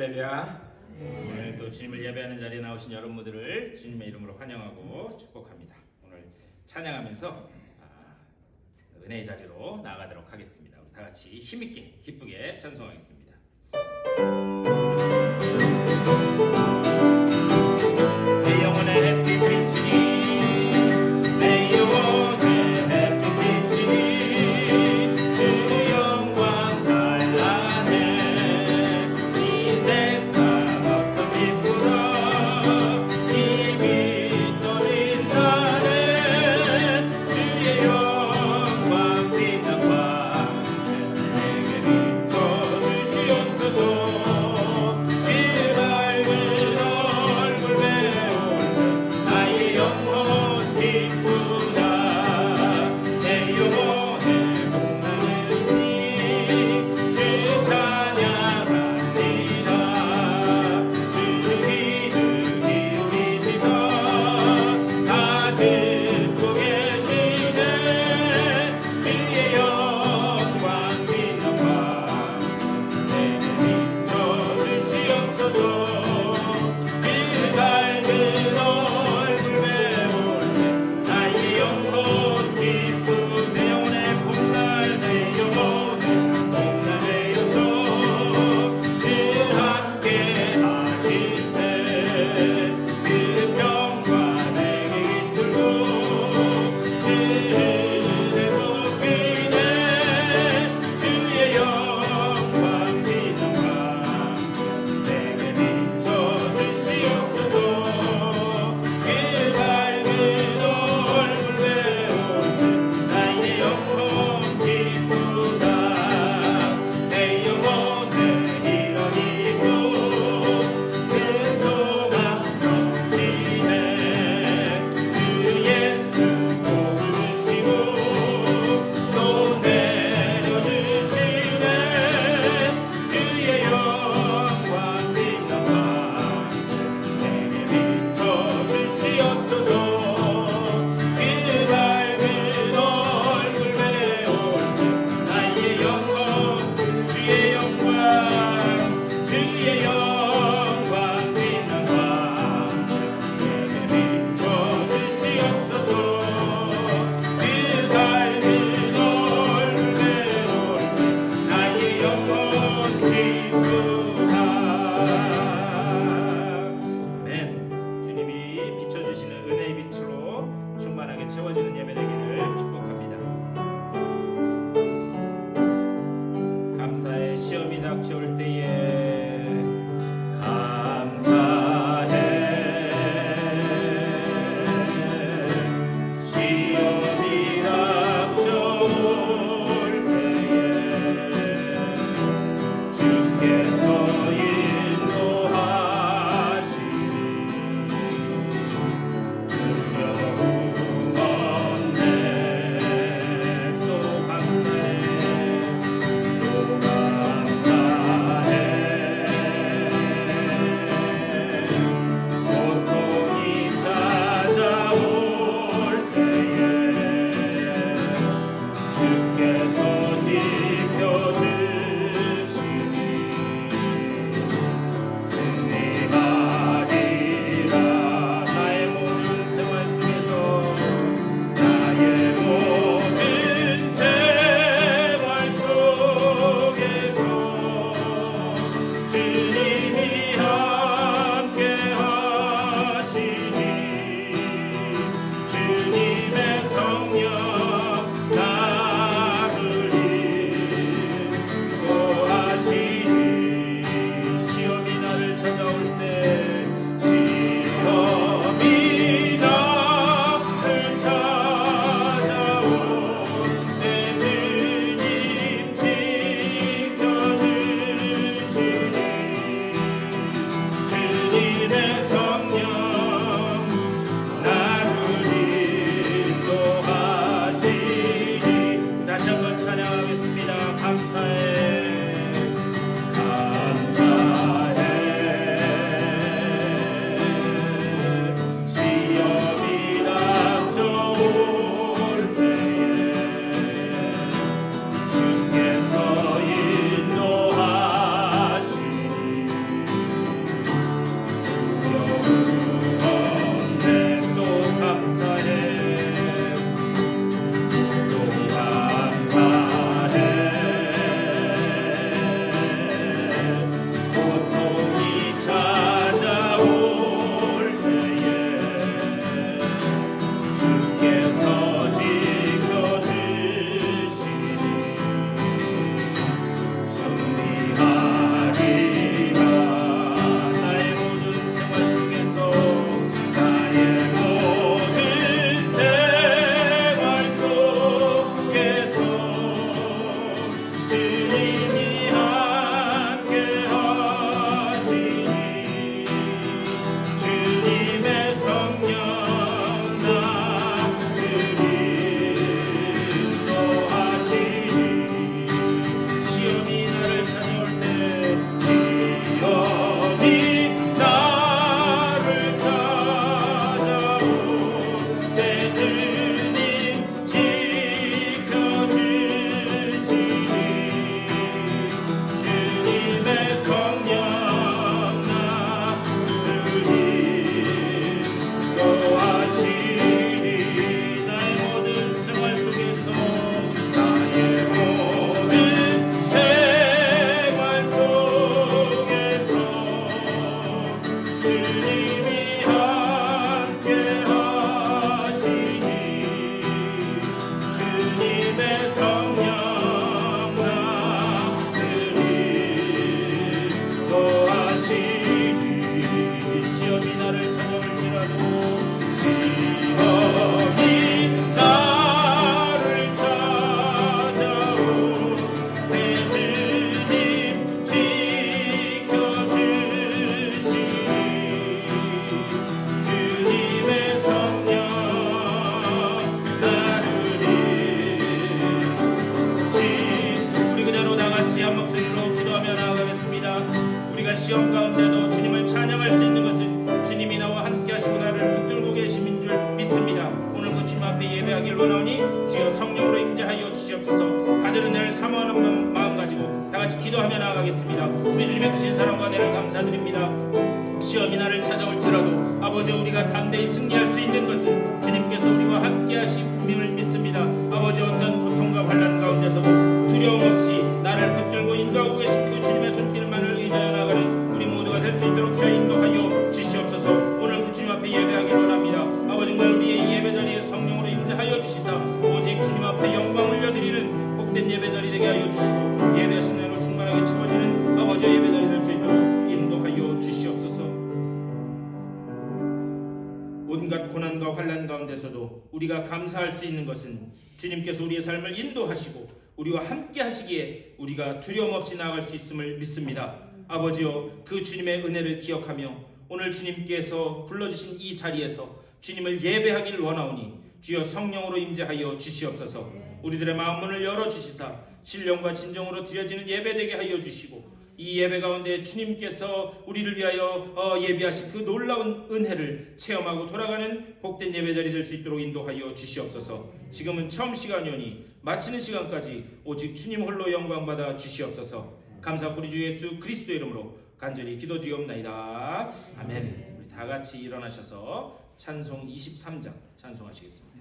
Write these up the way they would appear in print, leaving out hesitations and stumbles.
할렐루야. 오늘 또 주님을 예배하는 자리에 나오신 여러분들을 주님의 이름으로 환영하고 축복합니다. 오늘 찬양하면서 은혜의 자리로 나아가도록 하겠습니다. 우리 다 같이 힘있게 기쁘게 찬송하겠습니다. 내 영혼의 햇빛 비치니 내 영혼의 햇빛 비치니 주 영광 찬란해 이 세상 어떤 빛보다 힘이 떠린 날에 주의 영광 빛난 광채 내게 비춰주시옵소서. 우리가 시험 가운데도 주님을 찬양할 수 있는 것은 주님이 나와 함께 하시고 나를 붙들고 계심인 줄 믿습니다. 오늘 그 주님 앞에 예배하길 원하오니 주여 성령으로 임재하여 주시옵소서. 받은 은혜를 사모하는 마음 가지고 다같이 기도하며 나아가겠습니다. 우리 주님의 크신 사랑과 은혜를 감사드립니다. 시험이 나를 찾아올지라도 아버지 우리가 담대히 승리할 수 있는 것은 주님께서 우리와 함께 하심을 믿습니다. 아버지 어떤 고통과 환난 가운데서도 두려움 없이 나를 붙들고 인도하고 계신 그 주님의 손길만을 의지하여 나가는 우리 모두가 될 수 있도록 주여 인도하여 주시옵소서. 오늘 그 주님 앞에 예배하길 원합니다. 아버지 정말 우리의 예배 자리에 성령으로 임재하여 주시사 오직 주님 앞에 영광 올려드리는 복된 예배 자리 되게 하여 주시고 예배하신 대로 충만하게 채워지는 아버지의 예배 자리 될 수 있도록 인도하여 주시옵소서. 온갖 고난과 환난 가운데서도 우리가 감사할 수 있는 것은 주님께서 우리의 삶을 인도하시고 우리와 함께 하시기에 우리가 두려움 없이 나아갈 수 있음을 믿습니다. 아버지여 그 주님의 은혜를 기억하며 오늘 주님께서 불러주신 이 자리에서 주님을 예배하기를 원하오니 주여 성령으로 임재하여 주시옵소서. 우리들의 마음문을 열어주시사 신령과 진정으로 드려지는 예배되게 하여 주시고 이 예배 가운데 주님께서 우리를 위하여 예비하신 그 놀라운 은혜를 체험하고 돌아가는 복된 예배자리 될 수 있도록 인도하여 주시옵소서. 지금은 처음 시간이오니 마치는 시간까지 오직 주님 홀로 영광받아 주시옵소서. 감사하고 우리 주 예수 그리스도의 이름으로 간절히 기도드리옵나이다. 아멘. 우리 다같이 일어나셔서 찬송 23장 찬송하시겠습니다.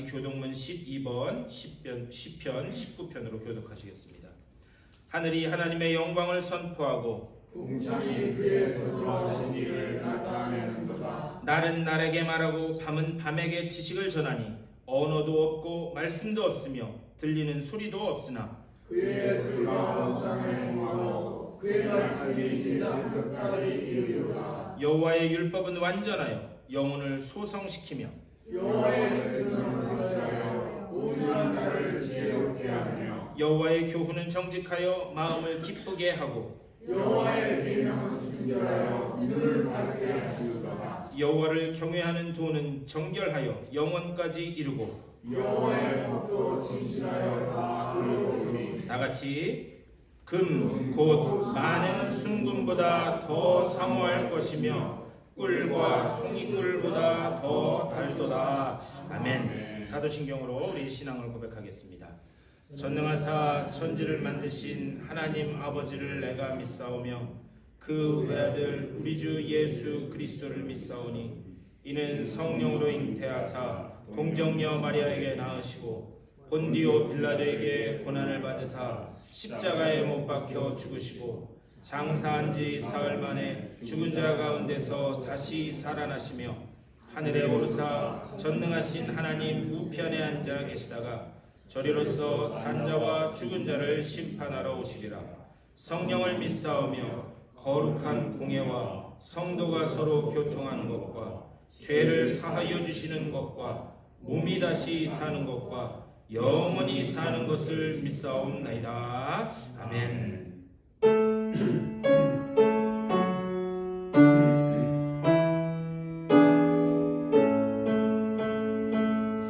교독문 12번 10편 19편으로 교독하시겠습니다. 하늘이 하나님의 영광을 선포하고 궁창이 그의 소중하신 일을 나타내는도다. 날은 날에게 말하고 밤은 밤에게 지식을 전하니 언어도 없고 말씀도 없으며 들리는 소리도 없으나 그의 술과 온 땅에 행하고 그의 말씀이 세상 끝까지 이르리로다. 여호와의 율법은 완전하여 영혼을 소성시키며 여호와의 말씀은 성실하여 온유한 자를 지혜롭게 하며 여호와의 교훈은 정직하여 마음을 기쁘게 하고 여호와의 계명은 순결하여 눈을 밝게 하시도다. 여호와를 경외하는 도는 정결하여 영원까지 이루고 여호와의 법도 진실하여 다 이루리니 다같이 금 곧 많은 순금보다 더 사모할 것이며 꿀과 송이꿀보다 더 달도다. 아멘. 사도신경으로 우리 신앙을 고백하겠습니다. 전능하사 천지를 만드신 하나님 아버지를 내가 믿사오며 그 외아들 우리 주 예수 그리스도를 믿사오니 이는 성령으로 잉태하사 동정녀 마리아에게 낳으시고 본디오 빌라도에게 고난을 받으사 십자가에 못 박혀 죽으시고 장사한 지 사흘 만에 죽은 자 가운데서 다시 살아나시며 하늘에 오르사 전능하신 하나님 우편에 앉아 계시다가 저리로서 산자와 죽은 자를 심판하러 오시리라. 성령을 믿사오며 거룩한 공예와 성도가 서로 교통하는 것과 죄를 사하여 주시는 것과 몸이 다시 사는 것과 영원히 사는 것을 믿사옵나이다. 아멘.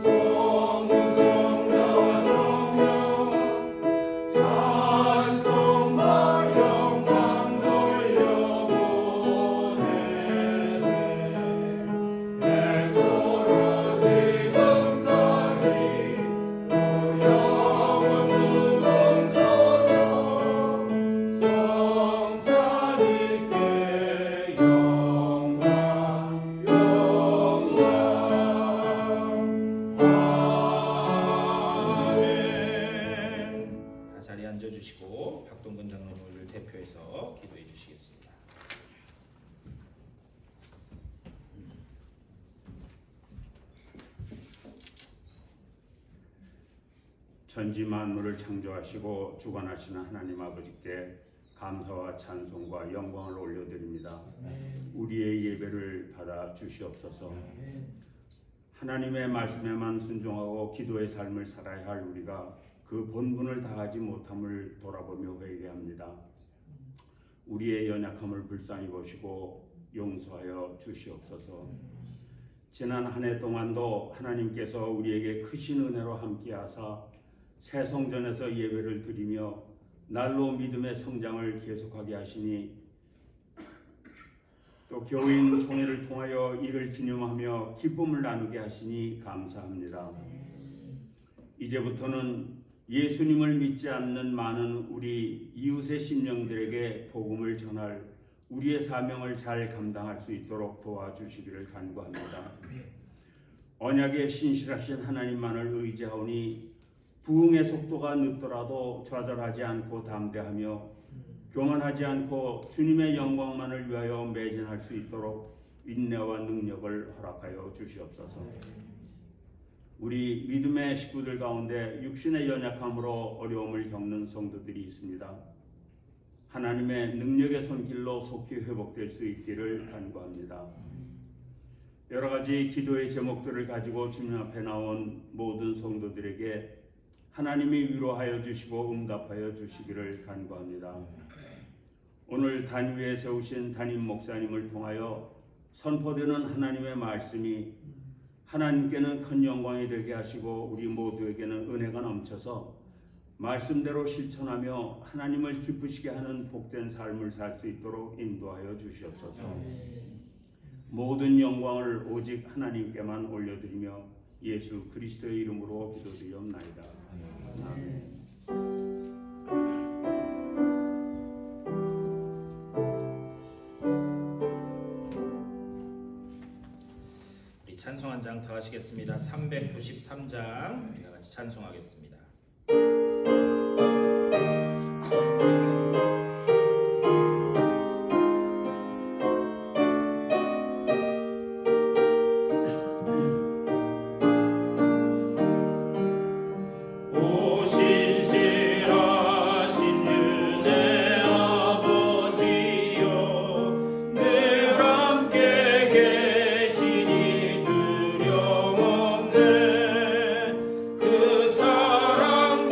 성소 주시고 박동근 장로를 대표해서 기도해 주시겠습니다. 천지 만물을 창조하시고 주관하시는 하나님 아버지께 감사와 찬송과 영광을 올려드립니다. 우리의 예배를 받아 주시옵소서. 하나님의 말씀에만 순종하고 기도의 삶을 살아야 할 우리가 그 본분을 다하지 못함을 돌아보며 회개합니다. 우리의 연약함을 불쌍히 보시고 용서하여 주시옵소서. 지난 한 해 동안도 하나님께서 우리에게 크신 은혜로 함께하사 새 성전에서 예배를 드리며 날로 믿음의 성장을 계속하게 하시니 또 교인 총회를 통하여 이를 기념하며 기쁨을 나누게 하시니 감사합니다. 이제부터는 예수님을 믿지 않는 많은 우리 이웃의 심령들에게 복음을 전할 우리의 사명을 잘 감당할 수 있도록 도와주시기를 간구합니다. 언약에 신실하신 하나님만을 의지하오니 부흥의 속도가 늦더라도 좌절하지 않고 담대하며 교만하지 않고 주님의 영광만을 위하여 매진할 수 있도록 인내와 능력을 허락하여 주시옵소서. 우리 믿음의 식구들 가운데 육신의 연약함으로 어려움을 겪는 성도들이 있습니다. 하나님의 능력의 손길로 속히 회복될 수 있기를 간구합니다. 여러 가지 기도의 제목들을 가지고 주님 앞에 나온 모든 성도들에게 하나님이 위로하여 주시고 응답하여 주시기를 간구합니다. 오늘 단 위에 세우신 담임 목사님을 통하여 선포되는 하나님의 말씀이 하나님께는 큰 영광이 되게 하시고 우리 모두에게는 은혜가 넘쳐서 말씀대로 실천하며 하나님을 기쁘시게 하는 복된 삶을 살 수 있도록 인도하여 주시옵소서. 모든 영광을 오직 하나님께만 올려드리며 예수 그리스도의 이름으로 기도드리옵나이다. 아멘. 우리 찬송 한 장 더 하시겠습니다. 393장 우리가 같이 찬송하겠습니다. 그 사랑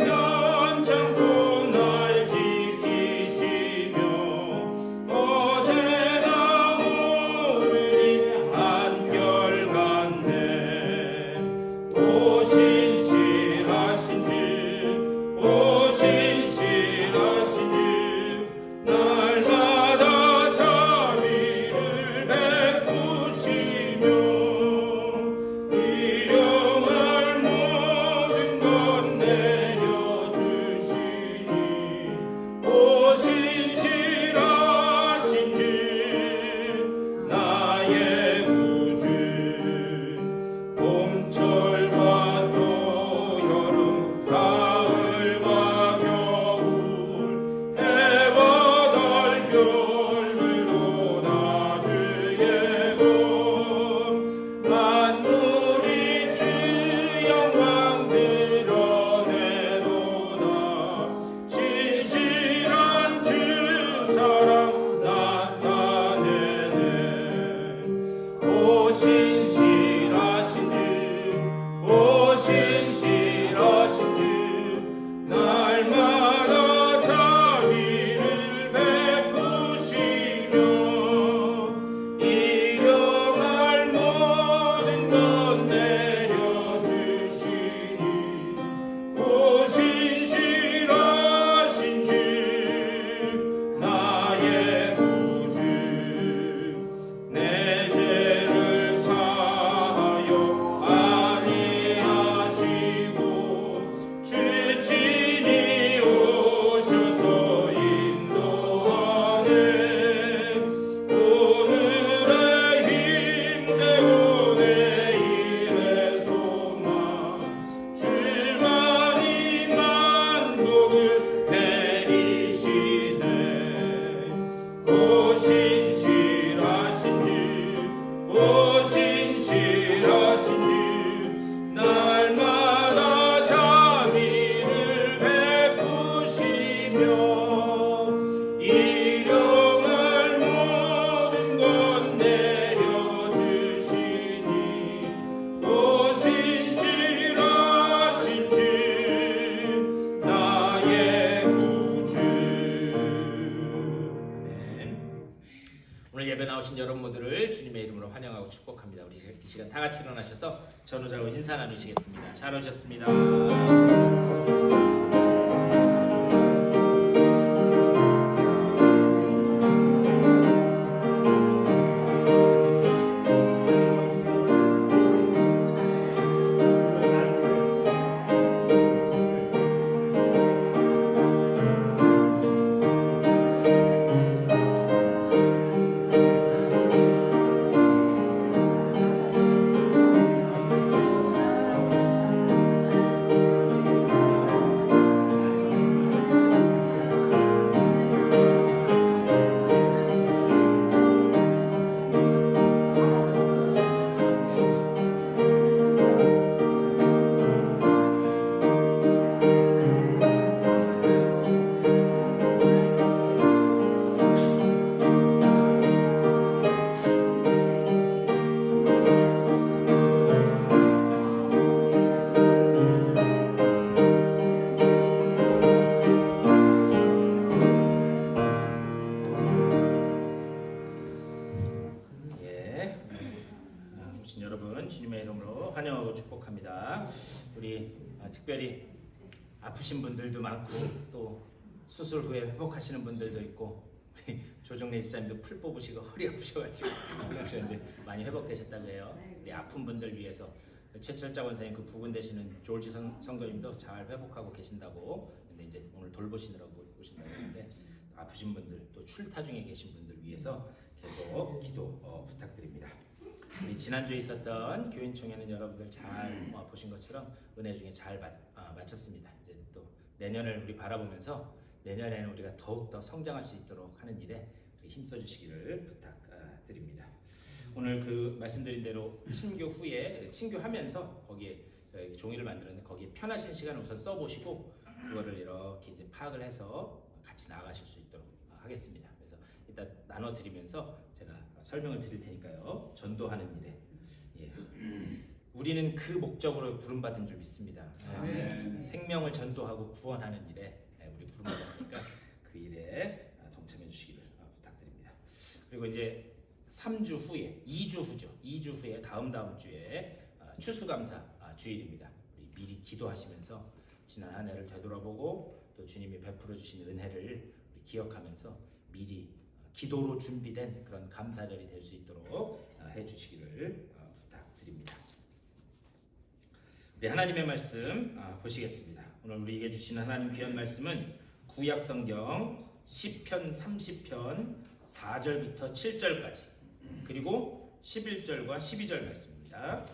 환영하고 축복합니다. 우리 이 시간 다 같이 일어나셔서 전우자고 인사 나누시겠습니다. 잘 오셨습니다. 오신 여러분 주님의 이름으로 환영하고 축복합니다. 우리 특별히 아프신 분들도 많고 또 수술 후에 회복하시는 분들도 있고 우리 조정래 집사님도 풀 뽑으시고 허리 아프셔가지고 그러셨는데 많이 회복되셨다고 해요. 우리 아픈 분들 위해서 최철자 원사님 그 부근 되시는 조지 성도님도 잘 회복하고 계신다고. 근데 이제 오늘 돌보시느라고 오신다고 했는데 아프신 분들 또 출타 중에 계신 분들 위해서 계속 기도 부탁드립니다. 우리 지난주에 있었던 교인총회는 여러분들 잘 보신 것처럼 은혜 중에 잘 마쳤습니다. 이제 또 내년을 우리 바라보면서 내년에는 우리가 더욱더 성장할 수 있도록 하는 일에 힘써 주시기를 부탁드립니다. 오늘 그 말씀드린 대로 친교 후에 친교하면서 거기에 종이를 만들었는데 거기에 편하신 시간을 우선 써보시고 그거를 이렇게 이제 파악을 해서 같이 나아가실 수 있도록 하겠습니다. 그래서 일단 나눠드리면서 제가 설명을 드릴 테니까요. 전도하는 일에 우리는 그 목적으로 부름받은 줄 믿습니다. 생명을 전도하고 구원하는 일에 우리 부름받았으니까 그 일에 동참해 주시기를 부탁드립니다. 그리고 이제 3주 후에 2주 후죠. 2주 후에 다음 주에 추수감사 주일입니다. 우리 미리 기도하시면서 지난 한 해를 되돌아보고 또 주님이 베풀어 주신 은혜를 기억하면서 미리 기도로 준비된 그런 감사절이 될 수 있도록 해주시기를 부탁드립니다. 우리 하나님의 말씀 보시겠습니다. 오늘 우리에게 주시는 하나님 귀한 말씀은 구약성경 시편 30편 4절부터 7절까지 그리고 11절과 12절 말씀입니다.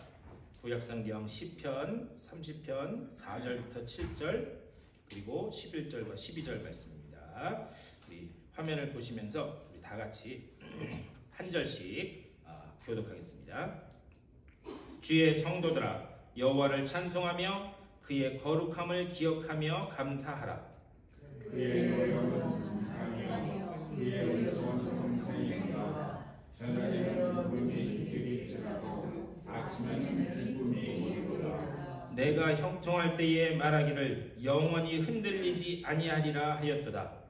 구약성경 시편 30편 4절부터 7절 그리고 11절과 12절 말씀입니다. 우리 화면을 보시면서 우리 다 같이 한 절씩 교독하겠습니다. 주의 성도들아 여호와를 찬송하며 그의 거룩함을 기억하며 감사하라. 그의 영광을 찬송하며 그의 의로운 평생이다. 저녁에는 기쁨이 있을지라도 아침에는 기쁨이 이르리라. 내가 형통할 때에 말하기를 영원히 흔들리지 아니하리라 하였도다.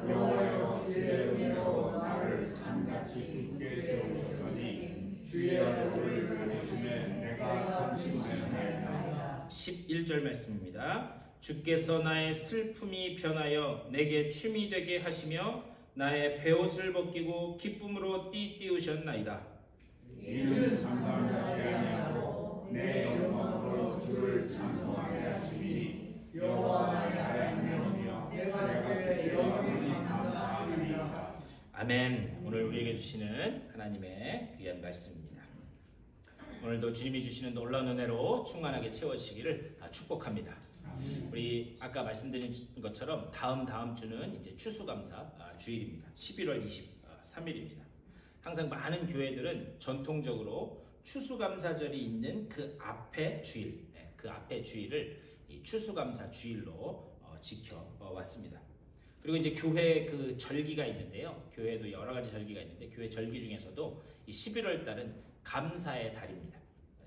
여호와여 주의 은혜로 나를 산같이 굳게 세우셨으니 주의 얼굴을 보시매 내가 감심하였나이다. 11절 말씀입니다. 주께서 나의 슬픔이 변하여 내게 춤이 되게 하시며 나의 베옷을 벗기고 기쁨으로 띠띠우셨나이다. 이는 장관하지 아니하고 내 영광으로 주를 찬송하게 하시니 여호와 나의 하나님이여 내가 주께 영원히 감사하리이다. 아멘. 오늘 우리에게 주시는 하나님의 귀한 말씀입니다. 오늘도 주님이 주시는 놀라운 은혜로 충만하게 채워지시기를 축복합니다. 우리 아까 말씀드린 것처럼 다음 주는 이제 추수감사 주일입니다. 11월 23일입니다. 항상 많은 교회들은 전통적으로 추수감사절이 있는 그 앞에 주일, 그 앞에 주일을 이 추수감사 주일로 지켜왔습니다. 그리고 이제 교회 그 절기가 있는데요. 교회도 여러 가지 절기가 있는데 교회 절기 중에서도 이 11월 달은 감사의 달입니다.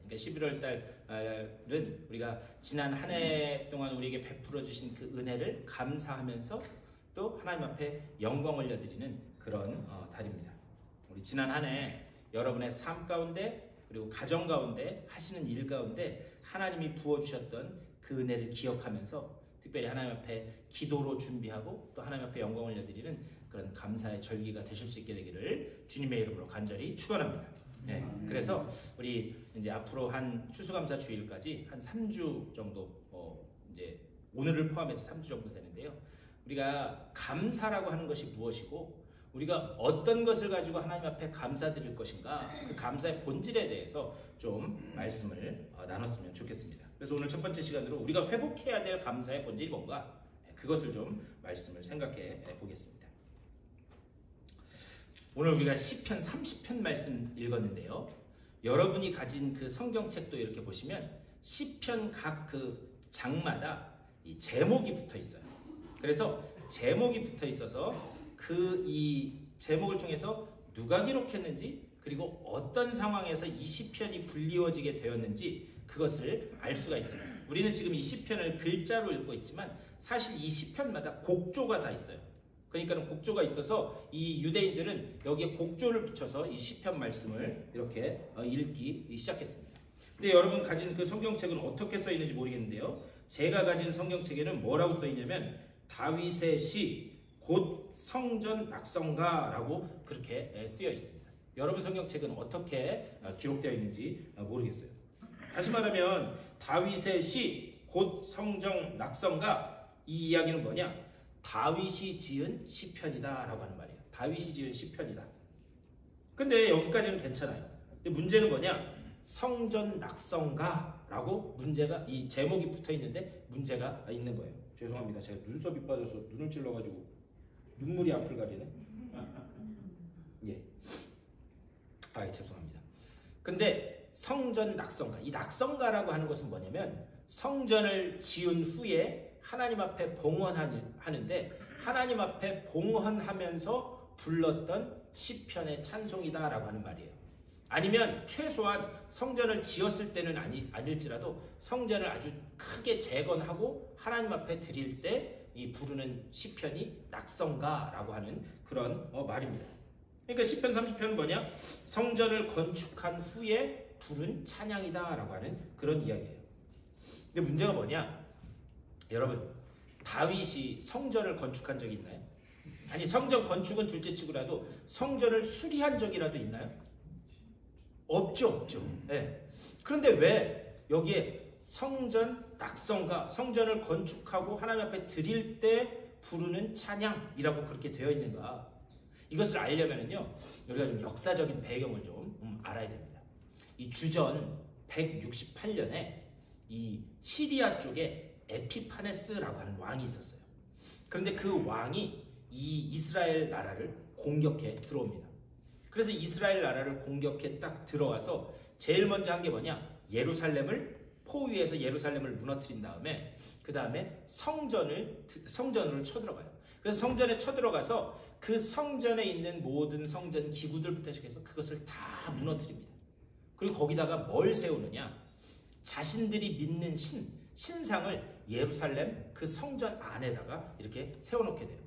그러니까 11월 달은 우리가 지난 한 해 동안 우리에게 베풀어 주신 그 은혜를 감사하면서 또 하나님 앞에 영광 올려드리는 그런 달입니다. 우리 지난 한 해 여러분의 삶 가운데 그리고 가정 가운데 하시는 일 가운데 하나님이 부어주셨던 그 은혜를 기억하면서 특별히 하나님 앞에 기도로 준비하고 또 하나님 앞에 영광을 올려드리는 그런 감사의 절기가 되실 수 있게 되기를 주님의 이름으로 간절히 축원합니다. 네, 그래서 우리 이제 앞으로 한 추수감사 주일까지 한 3주 정도 이제 오늘을 포함해서 3주 정도 되는데요. 우리가 감사라고 하는 것이 무엇이고 우리가 어떤 것을 가지고 하나님 앞에 감사드릴 것인가 그 감사의 본질에 대해서 좀 말씀을 나눴으면 좋겠습니다. 그래서 오늘 첫 번째 시간으로 우리가 회복해야 될 감사의 본질이 뭔가 그것을 좀 말씀을 생각해 보겠습니다. 오늘 우리가 시편 30편 말씀 읽었는데요. 여러분이 가진 그 성경책도 이렇게 보시면 시편 각 그 장마다 이 제목이 붙어 있어요. 그래서 제목이 붙어 있어서 이 제목을 통해서 누가 기록했는지 그리고 어떤 상황에서 이 시편이 불리워지게 되었는지 그것을 알 수가 있습니다. 우리는 지금 이 시편을 글자로 읽고 있지만 사실 이 시편마다 곡조가 다 있어요. 그러니까 곡조가 있어서 이 유대인들은 여기에 곡조를 붙여서 이 시편 말씀을 이렇게 읽기 시작했습니다. 근데 여러분 가진 그 성경책은 어떻게 써 있는지 모르겠는데요. 제가 가진 성경책에는 뭐라고 써 있냐면 다윗의 시 곧 성전 낙성가라고 그렇게 쓰여 있습니다. 여러분 성경책은 어떻게 기록되어 있는지 모르겠어요. 다시 말하면 다윗의 시 곧 성전 낙성가 이 이야기는 뭐냐? 다윗이 지은 시편이다라고 하는 말이에요. 다윗이 지은 시편이다. 근데 여기까지는 괜찮아요. 근데 문제는 뭐냐? 성전 낙성가라고 문제가 이 제목이 붙어 있는데 문제가 있는 거예요. 죄송합니다. 제가 눈썹이 빠져서 눈을 찔러가지고 눈물이 앞을 가리네. 예. 죄송합니다. 근데 성전 낙성가, 이 낙성가라고 하는 것은 뭐냐면 성전을 지은 후에 하나님 앞에 봉헌하는데 하나님 앞에 봉헌하면서 불렀던 시편의 찬송이다라고 하는 말이에요. 아니면 최소한 성전을 지었을 때는 아닐지라도 성전을 아주 크게 재건하고 하나님 앞에 드릴 때 이 부르는 시편이 낙성가라고 하는 그런 말입니다. 그러니까 시편 30편은 뭐냐? 성전을 건축한 후에 부른 찬양이다라고 하는 그런 이야기예요. 근데 문제가 뭐냐? 여러분 다윗이 성전을 건축한 적이 있나요? 아니 성전 건축은 둘째치고라도 성전을 수리한 적이라도 있나요? 없죠. 네. 그런데 왜 여기에 성전 낙성가, 성전을 건축하고 하나님 앞에 드릴 때 부르는 찬양이라고 그렇게 되어 있는가? 이것을 알려면은요, 우리가 좀 역사적인 배경을 좀 알아야 됩니다. 이 주전 168년에 이 시리아 쪽에 에피파네스라고 하는 왕이 있었어요. 그런데 그 왕이 이 이스라엘 나라를 공격해 들어옵니다. 그래서 이스라엘 나라를 공격해 딱 들어와서 제일 먼저 한 게 뭐냐? 포위해서 예루살렘을 무너뜨린 다음에 그 다음에 성전으로 쳐들어가요. 그래서 성전에 쳐들어가서 그 성전에 있는 모든 성전 기구들부터 시작해서 그것을 다 무너뜨립니다. 그리고 거기다가 뭘 세우느냐? 자신들이 믿는 신상을 예루살렘 그 성전 안에다가 이렇게 세워놓게 돼요.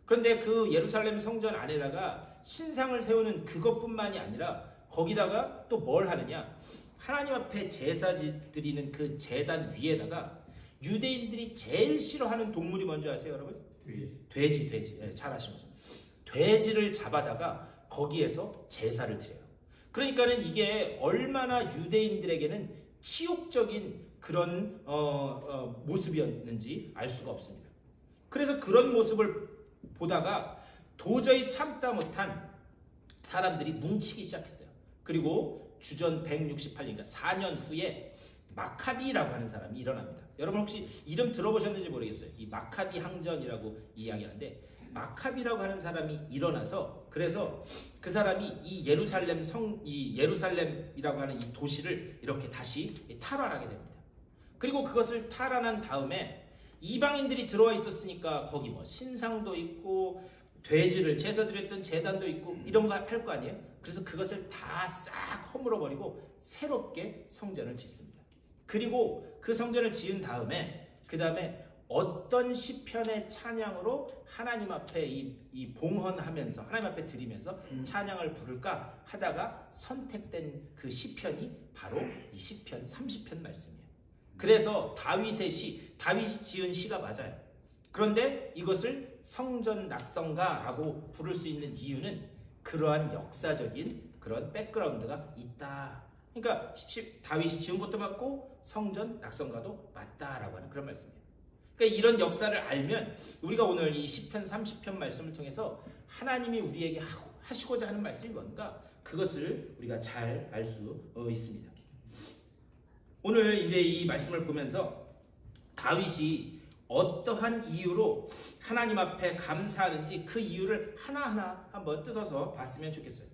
그런데 그 예루살렘 성전 안에다가 신상을 세우는 그것뿐만이 아니라 거기다가 또 뭘 하느냐? 하나님 앞에 제사 드리는 그 제단 위에다가 유대인들이 제일 싫어하는 동물이 뭔지 아세요, 여러분? 돼지. 네, 잘 아시면서 돼지를 잡아다가 거기에서 제사를 드려요. 그러니까는 이게 얼마나 유대인들에게는 치욕적인 그런 모습이었는지 알 수가 없습니다. 그래서 그런 모습을 보다가 도저히 참다 못한 사람들이 뭉치기 시작했어요. 그리고 주전 168년, 그러니까 4년 후에 마카비라고 하는 사람이 일어납니다. 여러분 혹시 이름 들어보셨는지 모르겠어요. 이 마카비 항전이라고 이야기하는데 마카비라고 하는 사람이 일어나서 그래서 그 사람이 이 예루살렘이라고 하는 이 도시를 이렇게 다시 탈환하게 됩니다. 그리고 그것을 탈환한 다음에 이방인들이 들어와 있었으니까 거기 뭐 신상도 있고 돼지를 제사 드렸던 제단도 있고 이런 거 할 거 아니에요? 그래서 그것을 다 싹 허물어버리고 새롭게 성전을 짓습니다. 그리고 그 성전을 지은 다음에 그 다음에 어떤 시편의 찬양으로 하나님 앞에 이 봉헌하면서 하나님 앞에 드리면서 찬양을 부를까 하다가 선택된 그 시편이 바로 이 시편 30편 말씀이에요. 그래서 다윗이 지은 시가 맞아요. 그런데 이것을 성전 낙성가라고 부를 수 있는 이유는 그러한 역사적인 그런 백그라운드가 있다. 그러니까 다윗이 지은 것도 맞고 성전 낙성가도 맞다라고 하는 그런 말씀이에요. 그러니까 이런 역사를 알면 우리가 오늘 이 시편 30편 말씀을 통해서 하나님이 우리에게 하시고자 하는 말씀이 뭔가 그것을 우리가 잘 알 수 있습니다. 오늘 이제 이 말씀을 보면서 다윗이 어떠한 이유로 하나님 앞에 감사하는지 그 이유를 하나하나 한번 뜯어서 봤으면 좋겠어요.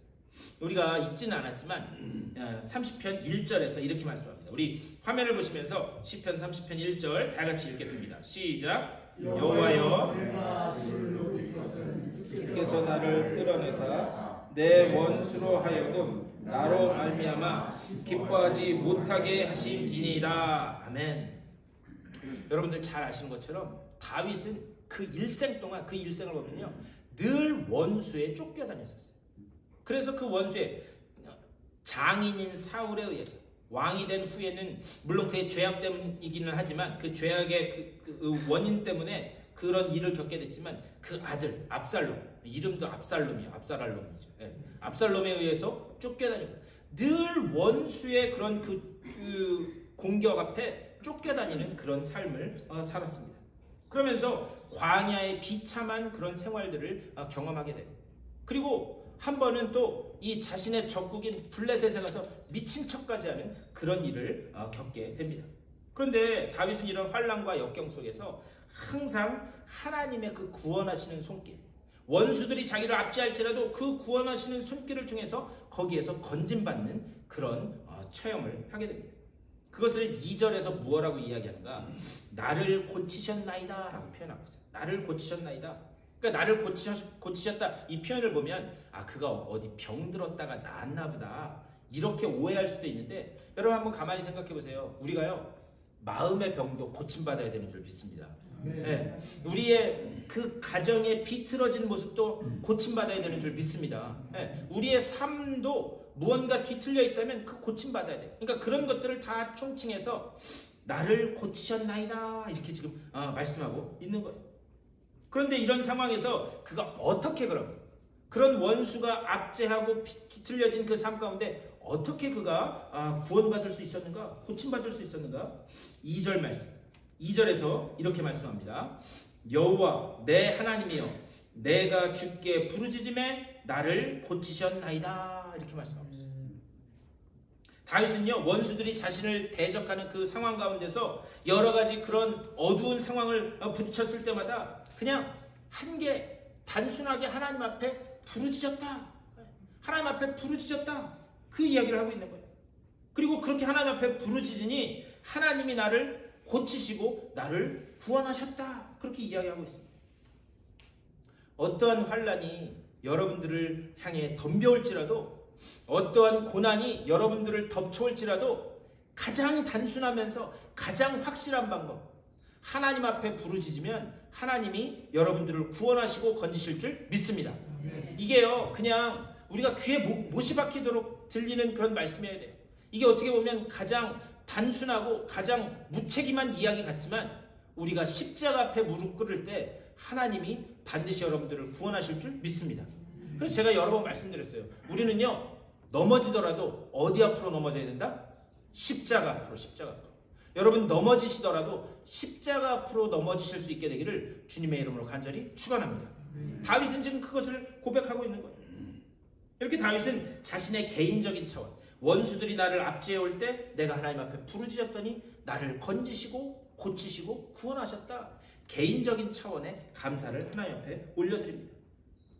우리가 읽지는 않았지만 30편 1절에서 이렇게 말씀합니다. 우리 화면을 보시면서 시편 30편 1절 다 같이 읽겠습니다. 시작. 여호와여 주께서 나를 끌어내사 내 원수로 하여금 나로 말미암아 기뻐하지 못하게 하심이니이다. 아멘. 여러분들 잘 아시는 것처럼 다윗은 그 일생 동안 그 일생을 보면요 늘 원수에 쫓겨다녔었어요. 그래서 그 원수의 장인인 사울에 의해서 왕이 된 후에는 물론 그의 죄악 때문이기는 하지만 그 죄악의 그 원인 때문에 그런 일을 겪게 됐지만 그 아들 압살롬, 이름도 압살롬이에요. 압살롬이죠. 네. 압살롬에 의해서 쫓겨다니고 늘 원수의 그런 그 공격 앞에 쫓겨다니는 그런 삶을 살았습니다. 그러면서 광야의 비참한 그런 생활들을 경험하게 돼요. 그리고 한 번은 또 이 자신의 적국인 블레셋에 가서 미친 척까지 하는 그런 일을 겪게 됩니다. 그런데 다윗은 이런 환난과 역경 속에서 항상 하나님의 그 구원하시는 손길, 원수들이 자기를 압제할지라도 그 구원하시는 손길을 통해서 거기에서 건진받는 그런 체험을 하게 됩니다. 그것을 2절에서 무엇라고 이야기하는가? 나를 고치셨나이다 라고 표현하고 있어요. 나를 고치셨나이다. 그러니까 나를 고치셨다 이 표현을 보면 그가 어디 병들었다가 나았나 보다 이렇게 오해할 수도 있는데 여러분 한번 가만히 생각해 보세요. 우리가요 마음의 병도 고침받아야 되는 줄 믿습니다. 네. 우리의 그 가정의 비틀어진 모습도 고침받아야 되는 줄 믿습니다. 네. 우리의 삶도 무언가 뒤틀려 있다면 그 고침받아야 돼요. 그러니까 그런 것들을 다 총칭해서 나를 고치셨나이다 이렇게 지금 말씀하고 있는 거예요. 그런데 이런 상황에서 그가 어떻게 그런 원수가 압제하고 뒤틀려진 그 삶 가운데 어떻게 그가 구원받을 수 있었는가? 고침받을 수 있었는가? 2절 말씀. 2절에서 이렇게 말씀합니다. 여호와 내 하나님이여 내가 주께 부르짖음에 나를 고치셨나이다 이렇게 말씀하고 있어요. 다윗은요 원수들이 자신을 대적하는 그 상황 가운데서 여러 가지 그런 어두운 상황을 부딪혔을 때마다 그냥 단순하게 하나님 앞에 부르짖었다. 하나님 앞에 부르짖었다. 그 이야기를 하고 있는 거예요. 그리고 그렇게 하나님 앞에 부르짖으니 하나님이 나를 고치시고 나를 구원하셨다. 그렇게 이야기하고 있습니다. 어떠한 환난이 여러분들을 향해 덤벼올지라도 어떠한 고난이 여러분들을 덮쳐올지라도 가장 단순하면서 가장 확실한 방법 하나님 앞에 부르짖으면 하나님이 여러분들을 구원하시고 건지실 줄 믿습니다. 이게요 그냥 우리가 귀에 못이 박히도록 들리는 그런 말씀이어야 돼요. 이게 어떻게 보면 가장 단순하고 가장 무책임한 이야기 같지만 우리가 십자가 앞에 무릎 꿇을 때 하나님이 반드시 여러분들을 구원하실 줄 믿습니다. 그래서 제가 여러 번 말씀드렸어요. 우리는요 넘어지더라도 어디 앞으로 넘어져야 된다? 십자가 앞으로. 여러분 넘어지시더라도 십자가 앞으로 넘어지실 수 있게 되기를 주님의 이름으로 간절히 축원합니다. 다윗은 지금 그것을 고백하고 있는 거예요. 이렇게 다윗은 자신의 개인적인 차원, 원수들이 나를 압제해올 때 내가 하나님 앞에 부르짖었더니 나를 건지시고 고치시고 구원하셨다. 개인적인 차원의 감사를 하나님 앞에 올려드립니다.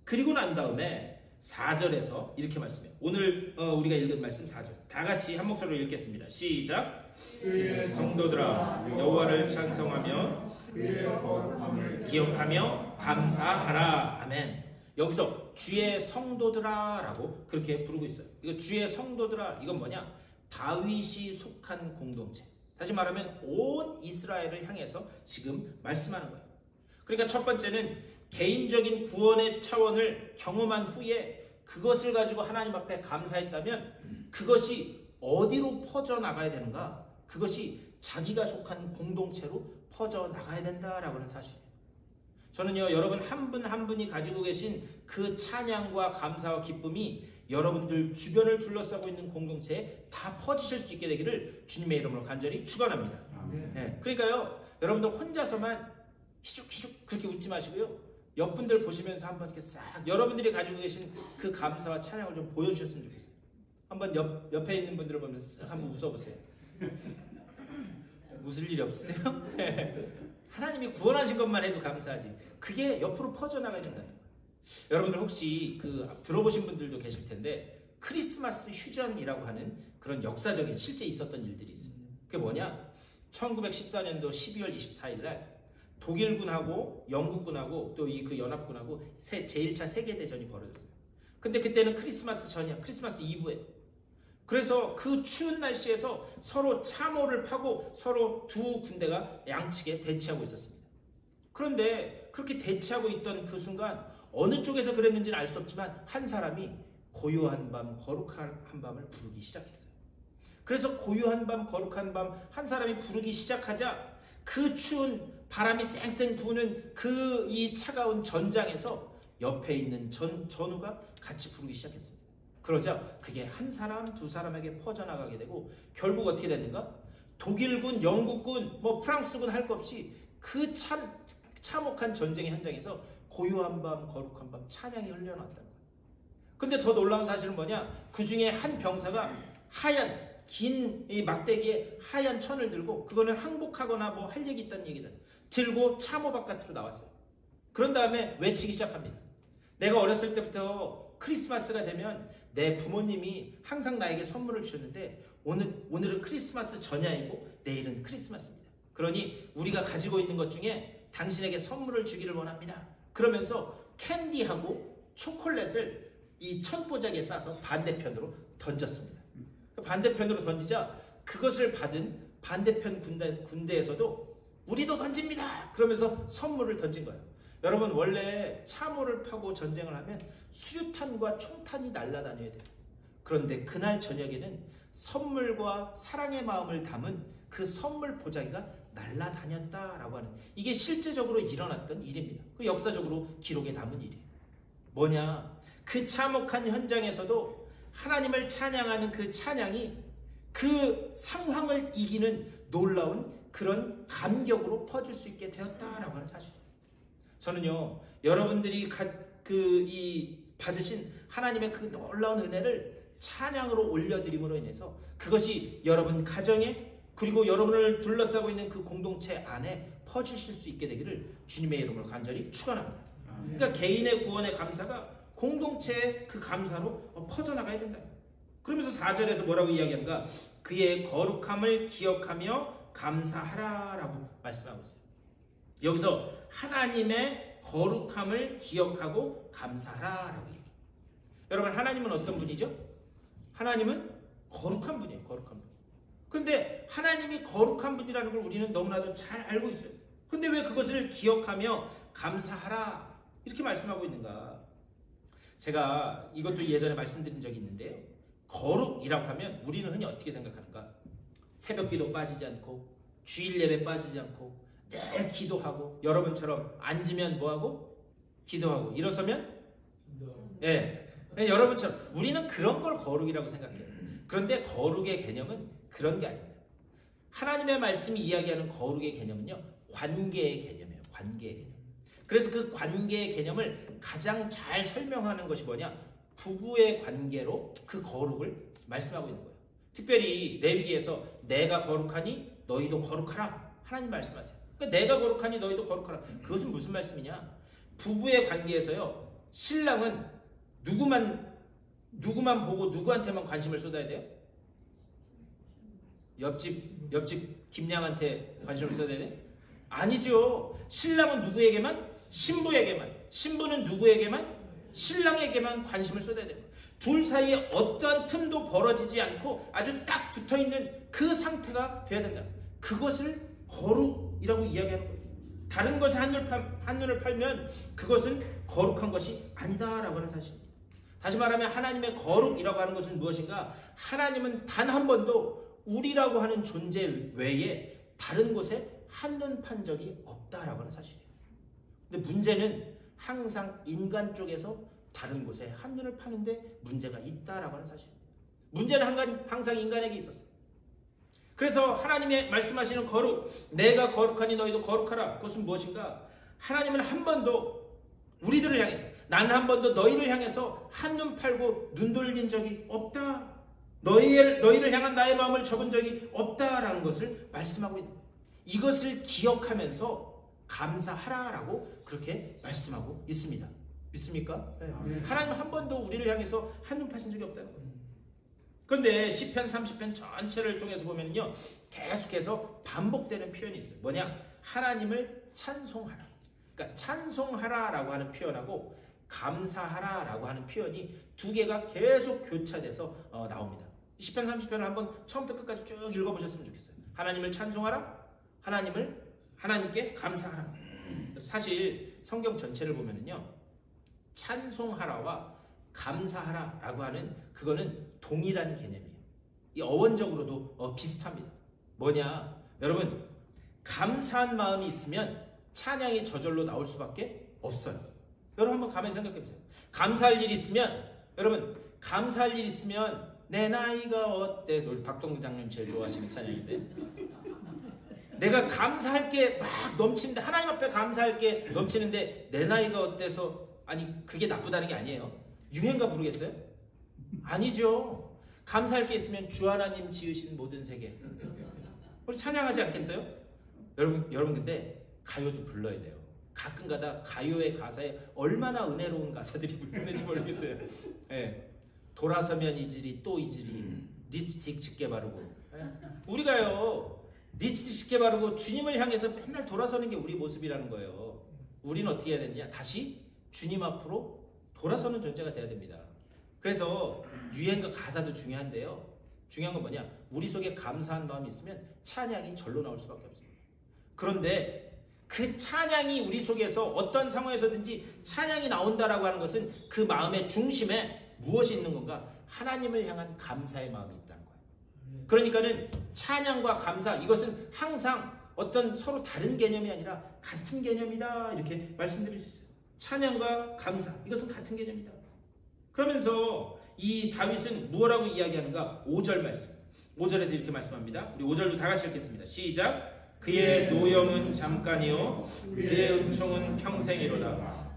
그리고 난 다음에 4절에서 이렇게 말씀해요. 오늘 우리가 읽은 말씀 4절 다 같이 한 목소리로 읽겠습니다. 시작. 그의 성도들아 여호와를 찬송하며 그의 거룩함을 기억하며 감사하라. 아멘. 여기서 주의 성도들아 라고 그렇게 부르고 있어요. 이거 주의 성도들아 이건 뭐냐? 다윗이 속한 공동체, 다시 말하면 온 이스라엘을 향해서 지금 말씀하는 거예요. 그러니까 첫 번째는 개인적인 구원의 차원을 경험한 후에 그것을 가지고 하나님 앞에 감사했다면 그것이 어디로 퍼져나가야 되는가? 그것이 자기가 속한 공동체로 퍼져나가야 된다라고 하는 사실이에요. 저는요, 여러분 한 분 한 분이 가지고 계신 그 찬양과 감사와 기쁨이 여러분들 주변을 둘러싸고 있는 공동체에 다 퍼지실 수 있게 되기를 주님의 이름으로 간절히 축원합니다. 네, 그러니까요, 여러분들 혼자서만 희죽희죽 그렇게 웃지 마시고요, 옆분들 보시면서 한번 이렇게 싹 여러분들이 가지고 계신 그 감사와 찬양을 좀 보여주셨으면 좋겠어요. 한번 옆에 있는 분들을 보면서 쓱 한번 웃어보세요. 웃을 일이 없으세요? 하나님이 구원하신 것만 해도 감사하지. 그게 옆으로 퍼져나가야 된다는 거예요. 여러분들 혹시 들어보신 분들도 계실 텐데 크리스마스 휴전이라고 하는 그런 역사적인 실제 있었던 일들이 있어요. 그게 뭐냐? 1914년도 12월 24일 날 독일군하고 영국군하고 또 그 연합군하고 제1차 세계대전이 벌어졌어요. 근데 그때는 크리스마스 전이야. 크리스마스 이브에. 그래서 그 추운 날씨에서 서로 참호를 파고 서로 두 군대가 양측에 대치하고 있었습니다. 그런데 그렇게 대치하고 있던 그 순간 어느 쪽에서 그랬는지는 알 수 없지만 한 사람이 고요한 밤 거룩한 밤을 부르기 시작했어요. 그래서 고요한 밤 거룩한 밤 한 사람이 부르기 시작하자 그 추운 바람이 쌩쌩 부는 그 이 차가운 전장에서 옆에 있는 전우가 같이 부르기 시작했습니다. 그러자 그게 한 사람 두 사람에게 퍼져나가게 되고 결국 어떻게 됐는가? 독일군, 영국군, 프랑스군 할 것 없이 그 참혹한 전쟁의 현장에서 고요한 밤 거룩한 밤 찬양이 흘러나왔다는 거예요. 근데 더 놀라운 사실은 뭐냐? 그 중에 한 병사가 하얀 긴 이 막대기에 하얀 천을 들고, 그거는 항복하거나 할 얘기 있다는 얘기잖아요. 들고 참호 바깥으로 나왔어요. 그런 다음에 외치기 시작합니다. 내가 어렸을 때부터 크리스마스가 되면 내 부모님이 항상 나에게 선물을 주셨는데 오늘은 크리스마스 전야이고 내일은 크리스마스입니다. 그러니 우리가 가지고 있는 것 중에 당신에게 선물을 주기를 원합니다. 그러면서 캔디하고 초콜릿을 이 천보자기에 싸서 반대편으로 던졌습니다. 반대편으로 던지자 그것을 받은 반대편 군대에서도 우리도 던집니다. 그러면서 선물을 던진 거예요. 여러분, 원래 참호를 파고 전쟁을 하면 수류탄과 총탄이 날아다녀야 돼요. 그런데 그날 저녁에는 선물과 사랑의 마음을 담은 그 선물 보자기가 날아다녔다라고 하는, 이게 실제적으로 일어났던 일입니다. 그 역사적으로 기록에 남은 일이에요. 뭐냐? 그 참혹한 현장에서도 하나님을 찬양하는 그 찬양이 그 상황을 이기는 놀라운 그런 감격으로 퍼질 수 있게 되었다라고 하는 사실입니다. 저는요, 여러분들이 받으신 하나님의 그 놀라운 은혜를 찬양으로 올려드림으로 인해서 그것이 여러분 가정에, 그리고 여러분을 둘러싸고 있는 그 공동체 안에 퍼지실 수 있게 되기를 주님의 이름으로 간절히 축원합니다. 그러니까 개인의 구원의 감사가 공동체의 그 감사로 퍼져나가야 된다. 그러면서 4절에서 뭐라고 이야기하는가? 그의 거룩함을 기억하며 감사하라라고 말씀하고 있어요. 여기서 하나님의 거룩함을 기억하고 감사하라라고 얘기해요. 여러분, 하나님은 어떤 분이죠? 하나님은 거룩한 분이에요. 거룩한 분. 그런데 하나님이 거룩한 분이라는 걸 우리는 너무나도 잘 알고 있어요. 근데 왜 그것을 기억하며 감사하라 이렇게 말씀하고 있는가? 제가 이것도 예전에 말씀드린 적이 있는데요. 거룩이라고 하면 우리는 흔히 어떻게 생각하는가? 새벽기도 빠지지 않고 주일 예배 빠지지 않고 늘 기도하고, 여러분처럼 앉으면 뭐하고? 기도하고, 일어서면? 여러분처럼 우리는 그런 걸 거룩이라고 생각해요. 그런데 거룩의 개념은 그런 게 아닙니다. 하나님의 말씀이 이야기하는 거룩의 개념은요, 관계의 개념이에요. 관계의 개념. 그래서 그 관계의 개념을 가장 잘 설명하는 것이 뭐냐? 부부의 관계로 그 거룩을 말씀하고 있는 거예요. 특별히 레위기에서 내가 거룩하니 너희도 거룩하라 하나님 말씀하세요. 그러니까 내가 거룩하니 너희도 거룩하라. 그것은 무슨 말씀이냐? 부부의 관계에서요, 신랑은 누구만 보고 누구한테만 관심을 쏟아야 돼요? 옆집 김양한테 관심을 쏟아야 돼요? 아니죠. 신랑은 누구에게만? 신부에게만. 신부는 누구에게만? 신랑에게만 관심을 쏟아야 됩니다. 둘 사이에 어떠한 틈도 벌어지지 않고 아주 딱 붙어있는 그 상태가 돼야 된다. 그것을 거룩이라고 이야기하는 거예요. 다른 것에 한눈을 팔면 그것은 거룩한 것이 아니다라고 하는 사실입니다. 다시 말하면 하나님의 거룩이라고 하는 것은 무엇인가? 하나님은 단 한 번도 우리라고 하는 존재 외에 다른 곳에 한눈 판 적이 없다라고 하는 사실이에요. 근데 문제는 항상 인간 쪽에서 다른 곳에 한눈을 파는데 문제가 있다라고 하는 사실입니다. 문제는 항상 인간에게 있었어요. 그래서 하나님의 말씀하시는 거룩, 내가 거룩하니 너희도 거룩하라. 그것은 무엇인가? 하나님은 한 번도 우리들을 향해서, 나는 한 번도 너희를 향해서 한눈 팔고 눈 돌린 적이 없다. 너희를 향한 나의 마음을 접은 적이 없다라는 것을 말씀하고 있는 거예요. 이것을 기억하면서 감사하라라고 그렇게 말씀하고 있습니다. 믿습니까? 네. 하나님 한 번도 우리를 향해서 한눈 파신 적이 없다는 거예요. 그런데 시편 30편 전체를 통해서 보면요, 계속해서 반복되는 표현이 있어요. 뭐냐? 하나님을 찬송하라. 그러니까 찬송하라라고 하는 표현하고 감사하라라고 하는 표현이 두 개가 계속 교차돼서 나옵니다. 시편 30편을 한번 처음부터 끝까지 쭉 읽어보셨으면 좋겠어요. 하나님을 찬송하라, 하나님께 감사하라. 사실 성경 전체를 보면은요, 찬송하라와 감사하라라고 하는 그거는 동일한 개념이에요. 이 어원적으로도 비슷합니다. 뭐냐? 여러분, 감사한 마음이 있으면 찬양이 저절로 나올 수밖에 없어요. 여러분 한번 가만히 생각해 보세요. 감사할 일이 있으면, 여러분 감사할 일이 있으면 내 나이가 어때서, 우리 박동근 장님 제일 좋아하시는 찬양인데, 내가 감사할 게 막 넘치는데, 하나님 앞에 감사할 게 넘치는데 내 나이가 어때서, 아니 그게 나쁘다는 게 아니에요. 유행가 부르겠어요? 아니죠. 감사할 게 있으면 주 하나님 지으신 모든 세계, 우리 찬양하지 않겠어요? 여러분 근데 가요도 불러야 돼요. 가끔가다 가요의 가사에 얼마나 은혜로운 가사들이 있는지 모르겠어요. 네. 돌아서면 이지리 또 이지리 립스틱 짙게 바르고, 우리가요 립스틱 짙게 바르고 주님을 향해서 맨날 돌아서는 게 우리 모습이라는 거예요. 우리는 어떻게 해야 되냐? 다시 주님 앞으로 돌아서는 존재가 돼야 됩니다. 그래서 유행과 가사도 중요한데요, 중요한 건 뭐냐? 우리 속에 감사한 마음이 있으면 찬양이 절로 나올 수밖에 없습니다. 그런데 그 찬양이 우리 속에서 어떤 상황에서든지 찬양이 나온다라고 하는 것은 그 마음의 중심에 무엇이 있는 건가? 하나님을 향한 감사의 마음이 있다는 거예요. 그러니까는 찬양과 감사, 이것은 항상 어떤 서로 다른 개념이 아니라 같은 개념이다, 이렇게 말씀드릴 수 있어요. 찬양과 감사, 이것은 같은 개념이다. 그러면서 이 다윗은 무엇라고 이야기하는가? 5절 말씀, 5절에서 이렇게 말씀합니다. 우리 5절도 다 같이 읽겠습니다. 시작. 그의 노염은 잠깐이요 그의 은총은 평생이로다.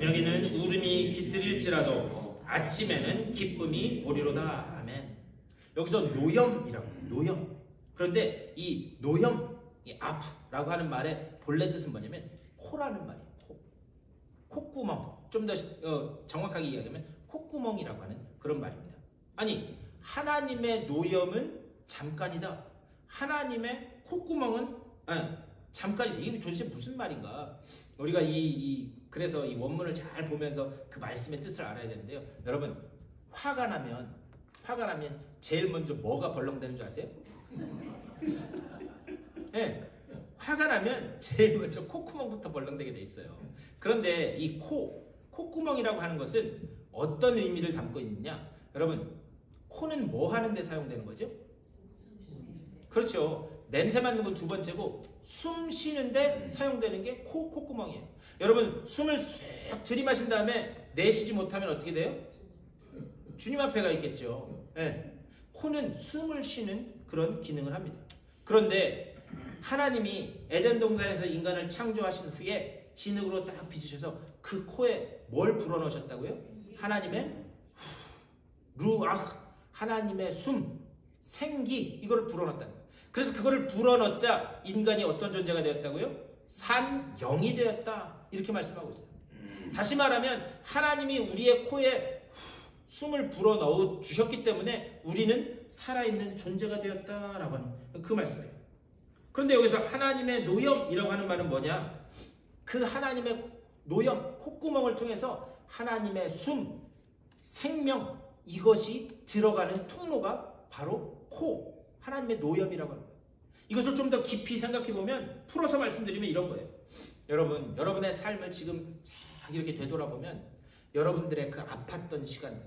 여기는 울음이 깃들일지라도 아침에는 기쁨이 오리로다. 아멘. 여기서 노염이라고 해요. 노염. 그런데 이 노염, 이 아프라고 하는 말의 본래 뜻은 뭐냐면 코라는 말이에요. 콧구멍. 좀 더 정확하게 이야기하면 콧구멍이라고 하는 그런 말입니다. 아니, 하나님의 노염은 잠깐이다. 하나님의 콧구멍은 잠깐이다. 이게 도대체 무슨 말인가? 우리가 그래서 이 원문을 잘 보면서 그 말씀의 뜻을 알아야 되는데요. 여러분, 화가 나면 제일 먼저 뭐가 벌렁대는 줄 아세요? 네, 화가 나면 제일 먼저 콧구멍부터 벌렁대게 돼 있어요. 그런데 이 콧구멍이라고 하는 것은 어떤 의미를 담고 있느냐? 여러분, 코는 뭐 하는데 사용되는 거죠? 그렇죠. 냄새 맡는 건 두 번째고, 숨 쉬는데 사용되는 게 콧구멍이에요. 여러분, 숨을 쑥 들이마신 다음에 내쉬지 못하면 어떻게 돼요? 주님 앞에 가 있겠죠. 네. 코는 숨을 쉬는 그런 기능을 합니다. 그런데 하나님이 에덴 동산에서 인간을 창조하신 후에 진흙으로 딱 빚으셔서 그 코에 뭘 불어넣으셨다고요? 하나님의 루아흐, 하나님의 숨, 생기, 이걸 불어넣었다는 거예요. 그래서 그거를 불어넣자 인간이 어떤 존재가 되었다고요? 산 영이 되었다, 이렇게 말씀하고 있어요. 다시 말하면 하나님이 우리의 코에 숨을 불어넣어 주셨기 때문에 우리는 살아있는 존재가 되었다라고 하는 그 말씀이에요. 그런데 여기서 하나님의 노염이라고 하는 말은 뭐냐? 그 하나님의 노염, 콧구멍을 통해서 하나님의 숨, 생명, 이것이 들어가는 통로가 바로 코, 하나님의 노염이라고 하는 거예요. 이것을 좀 더 깊이 생각해 보면, 풀어서 말씀드리면 이런 거예요. 여러분, 여러분의 삶을 지금 쫙 이렇게 되돌아보면 여러분들의 그 아팠던 시간들,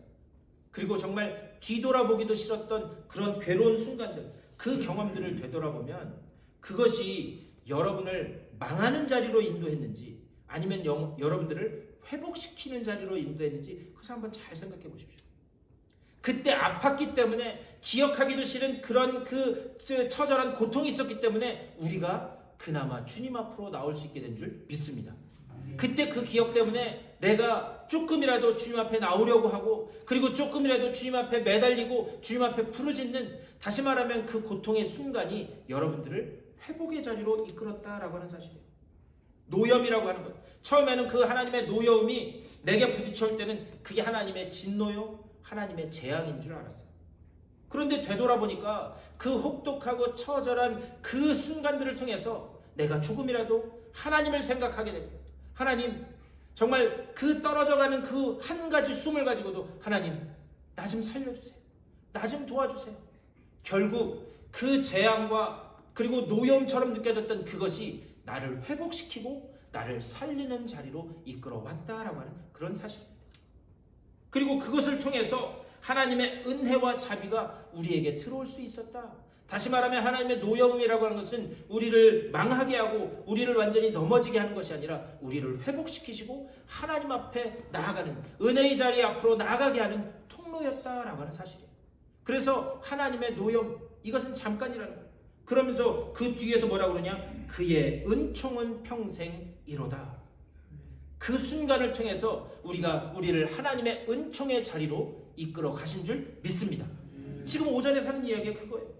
그리고 정말 뒤돌아보기도 싫었던 그런 괴로운 순간들, 그 경험들을 되돌아보면 그것이 여러분을 망하는 자리로 인도했는지 아니면 여러분들을 회복시키는 자리로 인도했는지 그것을 한번 잘 생각해 보십시오. 그때 아팠기 때문에 기억하기도 싫은 그런 그 처절한 고통이 있었기 때문에 우리가 그나마 주님 앞으로 나올 수 있게 된 줄 믿습니다. 그때 그 기억 때문에 내가 조금이라도 주님 앞에 나오려고 하고, 그리고 조금이라도 주님 앞에 매달리고 주님 앞에 부르짖는, 다시 말하면 그 고통의 순간이 여러분들을 회복의 자리로 이끌었다라고 하는 사실이에요. 노염이라고 하는 것, 처음에는 그 하나님의 노여움이 내게 부딪혀올 때는 그게 하나님의 진노요, 하나님의 재앙인 줄 알았어요. 그런데 되돌아보니까 그 혹독하고 처절한 그 순간들을 통해서 내가 조금이라도 하나님을 생각하게 되고, 하나님, 정말 그 떨어져가는 그 한 가지 숨을 가지고도 하나님, 나 좀 살려주세요, 나 좀 도와주세요. 결국 그 재앙과 그리고 노여움처럼 느껴졌던 그것이 나를 회복시키고 나를 살리는 자리로 이끌어 왔다라고 하는 그런 사실입니다. 그리고 그것을 통해서 하나님의 은혜와 자비가 우리에게 들어올 수 있었다. 다시 말하면 하나님의 노여움이라고 하는 것은 우리를 망하게 하고 우리를 완전히 넘어지게 하는 것이 아니라 우리를 회복시키시고 하나님 앞에 나아가는, 은혜의 자리 앞으로 나아가게 하는 통로였다라고 하는 사실이에요. 그래서 하나님의 노여움, 이것은 잠깐이라는 거예요. 그러면서 그 뒤에서 뭐라고 그러냐? 그의 은총은 평생 이로다. 그 순간을 통해서 우리를 하나님의 은총의 자리로 이끌어 가신 줄 믿습니다. 지금 오전에 사는 이야기가 그거예요.